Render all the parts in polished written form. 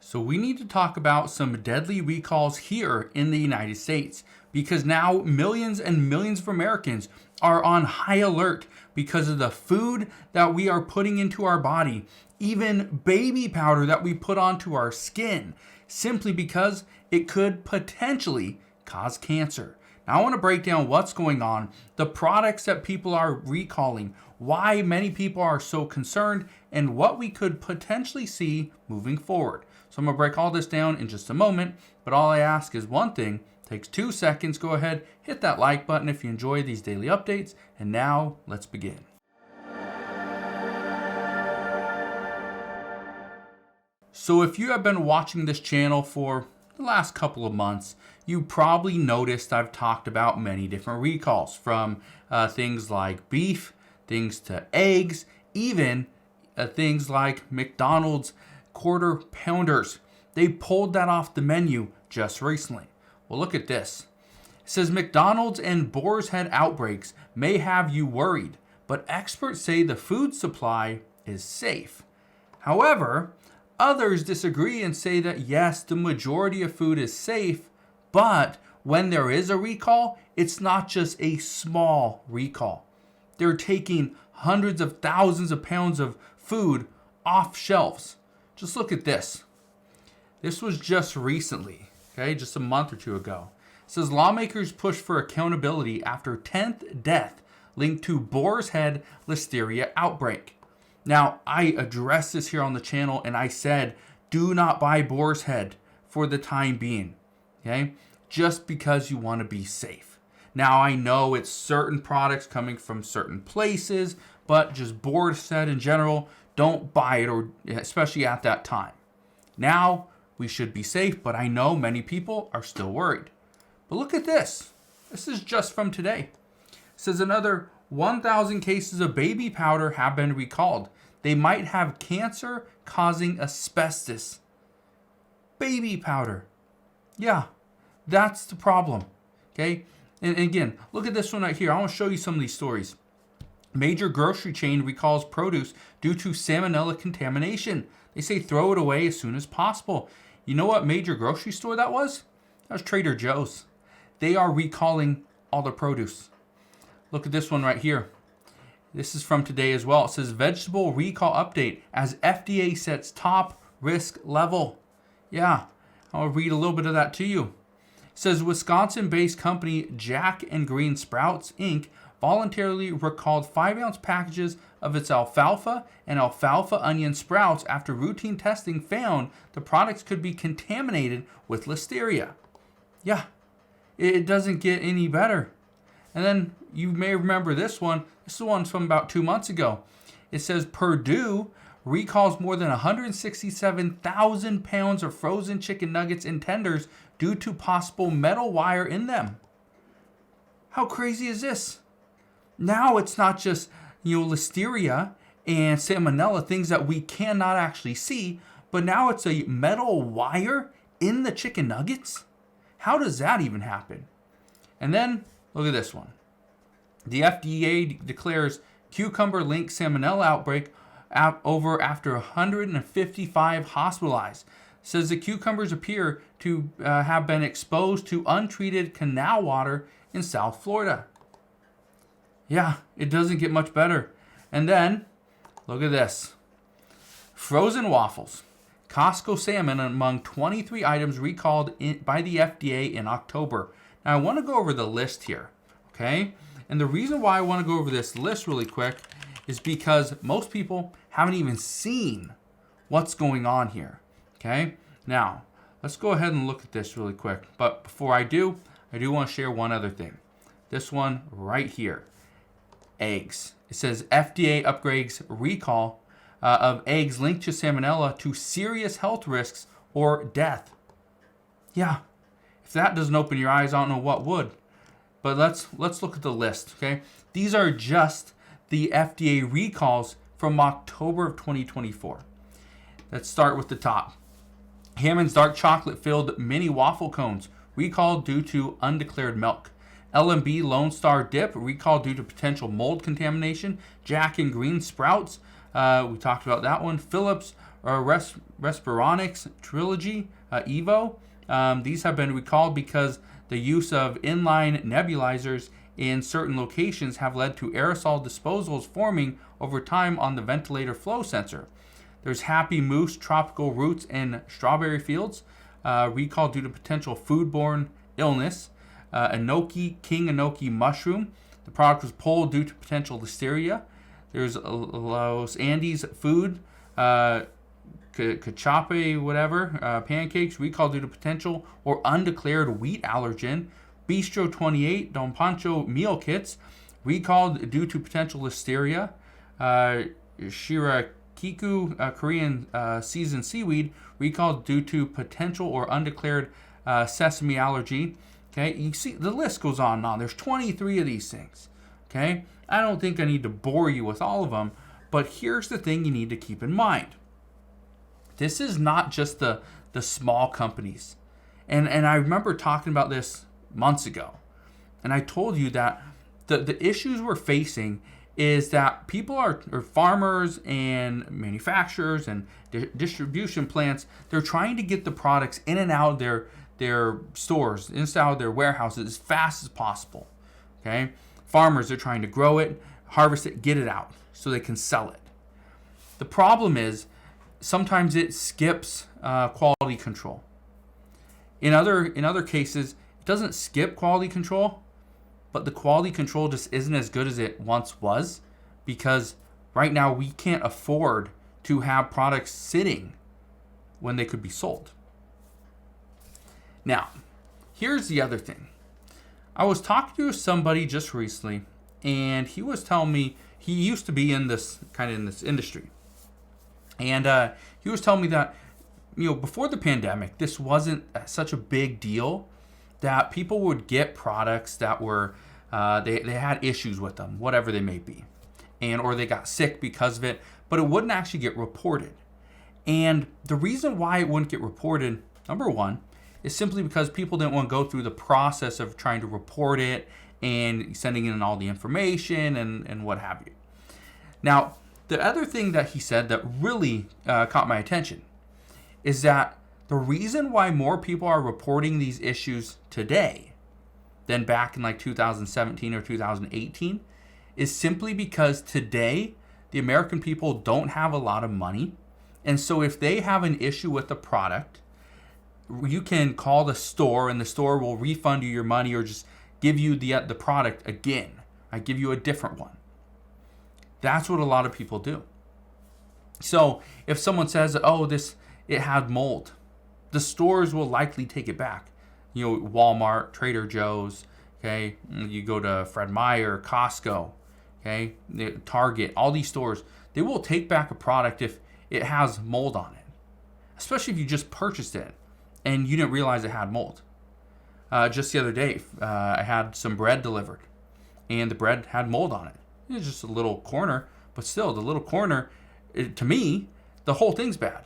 So we need to talk about some deadly recalls here in the United States because now millions and millions of Americans are on high alert because of the food that we are putting into our body, even baby powder that we put onto our skin, simply because it could potentially cause cancer. Now I want to break down what's going on, the products that people are recalling, why many people are so concerned, and what we could potentially see moving forward. So I'm going to break all this down in just a moment, but all I ask is one thing. It takes 2 seconds. Go ahead, hit that like button if you enjoy these daily updates, and now let's begin. So if you have been watching this channel for the last couple of months, you probably noticed I've talked about many different recalls, from things like beef, things to eggs, even things like McDonald's quarter pounders. They pulled that off the menu just recently. Well, look at this. It says McDonald's and Boar's Head outbreaks may have you worried, but experts say the food supply is safe. However, others disagree and say that yes, the majority of food is safe, but when there is a recall, it's not just a small recall. They're taking hundreds of thousands of pounds of food off shelves. Just look at this. This was just recently, just a month or two ago. It says lawmakers push for accountability after 10th death linked to Boar's Head listeria outbreak. Now, I addressed this here on the channel and I said, do not buy Boar's Head for the time being, just because you want to be safe. Now, I know it's certain products coming from certain places, but just Boar's Head in general, don't buy it, or especially at that time. Now, we should be safe, but I know many people are still worried. But look at this. This is just from today. It says another 1,000 cases of baby powder have been recalled. They might have cancer causing asbestos. Baby powder. Yeah, that's the problem. And again, look at this one right here. I want to show you some of these stories. Major grocery chain recalls produce due to salmonella contamination. They say throw it away as soon as possible. You know what major grocery store that was? That was Trader Joe's. They are recalling all the produce. Look at this one right here. This is from today as well. It says vegetable recall update as FDA sets top risk level. Yeah, I'll read a little bit of that to you. It says Wisconsin-based company Jack and Green Sprouts Inc. voluntarily recalled 5-ounce packages of its alfalfa and alfalfa onion sprouts after routine testing found the products could be contaminated with listeria. Yeah, it doesn't get any better. And then you may remember this one. This is one from about 2 months ago. It says Purdue recalls more than 167,000 pounds of frozen chicken nuggets and tenders due to possible metal wire in them. How crazy is this? Now it's not just, listeria and salmonella, things that we cannot actually see, but now it's a metal wire in the chicken nuggets? How does that even happen? And then, look at this one. The FDA declares cucumber-linked salmonella outbreak over after 155 hospitalized. Says the cucumbers appear to have been exposed to untreated canal water in South Florida. Yeah, it doesn't get much better. And then, look at this. Frozen waffles. Costco salmon among 23 items recalled by the FDA in October. Now, I want to go over the list here, And the reason why I want to go over this list really quick is because most people haven't even seen what's going on here, Now, let's go ahead and look at this really quick. But before I do want to share one other thing. This one right here. Eggs. It says FDA upgrades recall of eggs linked to salmonella to serious health risks or death. Yeah, if that doesn't open your eyes, I don't know what would. But let's look at the list, These are just the FDA recalls from October of 2024. Let's start with the top. Hammond's dark chocolate-filled mini waffle cones recalled due to undeclared milk. L&B Lone Star dip recalled due to potential mold contamination. Jack and Green Sprouts, we talked about that one. Phillips or Respironics Trilogy Evo. These have been recalled because the use of inline nebulizers in certain locations have led to aerosol disposals forming over time on the ventilator flow sensor. There's Happy Moose Tropical Roots in Strawberry Fields, recalled due to potential foodborne illness. King Enoki Mushroom. The product was pulled due to potential listeria. There's Los Andes Food, Cachape, whatever, pancakes, recalled due to potential or undeclared wheat allergen. Bistro 28, Don Pancho meal kits, recalled due to potential listeria. Shirakiku Korean seasoned seaweed, recalled due to potential or undeclared sesame allergy. Okay, you see the list goes on and on. There's 23 of these things. Okay, I don't think I need to bore you with all of them, but here's the thing you need to keep in mind. This is not just the small companies. And I remember talking about this months ago. And I told you that the issues we're facing is that people or farmers and manufacturers and distribution plants, they're trying to get the products in and out of their stores, inside of their warehouses as fast as possible. Okay? Farmers are trying to grow it, harvest it, get it out so they can sell it. The problem is sometimes it skips quality control. In other cases, it doesn't skip quality control, but the quality control just isn't as good as it once was, because right now we can't afford to have products sitting when they could be sold. Now, here's the other thing. I was talking to somebody just recently, and he was telling me he used to be in this industry. And he was telling me that, before the pandemic, this wasn't such a big deal, that people would get products that were, they had issues with them, whatever they may be, or they got sick because of it, but it wouldn't actually get reported. And the reason why it wouldn't get reported, number one, is simply because people didn't want to go through the process of trying to report it and sending in all the information and what have you. Now, the other thing that he said that really caught my attention is that the reason why more people are reporting these issues today than back in like 2017 or 2018 is simply because today the American people don't have a lot of money. And so if they have an issue with the product, you can call the store and the store will refund you your money or just give you the product again. I give you a different one. That's what a lot of people do. So if someone says, it had mold, the stores will likely take it back. Walmart, Trader Joe's, okay? You go to Fred Meyer, Costco, okay? Target, all these stores, they will take back a product if it has mold on it, especially if you just purchased it and you didn't realize it had mold. Just the other day, I had some bread delivered, and the bread had mold on it. It was just a little corner, but still, the little corner, to me, the whole thing's bad.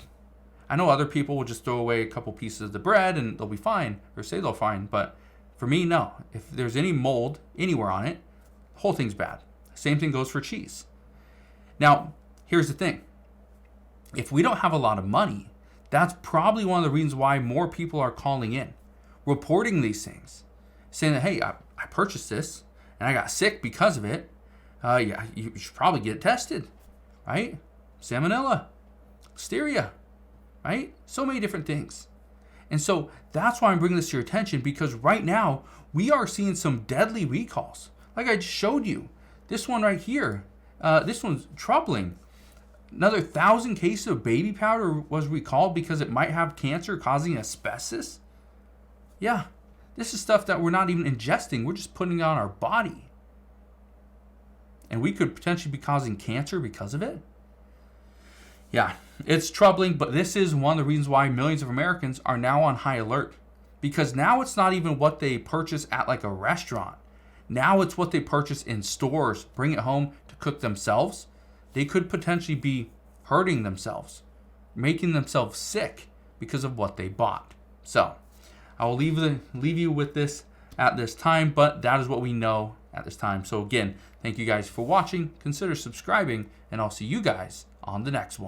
I know other people will just throw away a couple pieces of the bread and they'll be fine, or say they'll fine, but for me, no. If there's any mold anywhere on it, the whole thing's bad. Same thing goes for cheese. Now, here's the thing. If we don't have a lot of money, that's probably one of the reasons why more people are calling in, reporting these things, saying that, hey, I purchased this and I got sick because of it. You should probably get it tested, right? Salmonella, listeria, right? So many different things. And so that's why I'm bringing this to your attention, because right now we are seeing some deadly recalls. Like I just showed you, this one right here, this one's troubling. Another 1,000 cases of baby powder was recalled because it might have cancer causing asbestos. Yeah, this is stuff that we're not even ingesting. We're just putting it on our body. And we could potentially be causing cancer because of it. Yeah, it's troubling, but this is one of the reasons why millions of Americans are now on high alert. Because now it's not even what they purchase at like a restaurant. Now it's what they purchase in stores, bring it home to cook themselves. They could potentially be hurting themselves, making themselves sick because of what they bought. So I will leave you with this at this time, but that is what we know at this time. So again, thank you guys for watching. Consider subscribing, and I'll see you guys on the next one.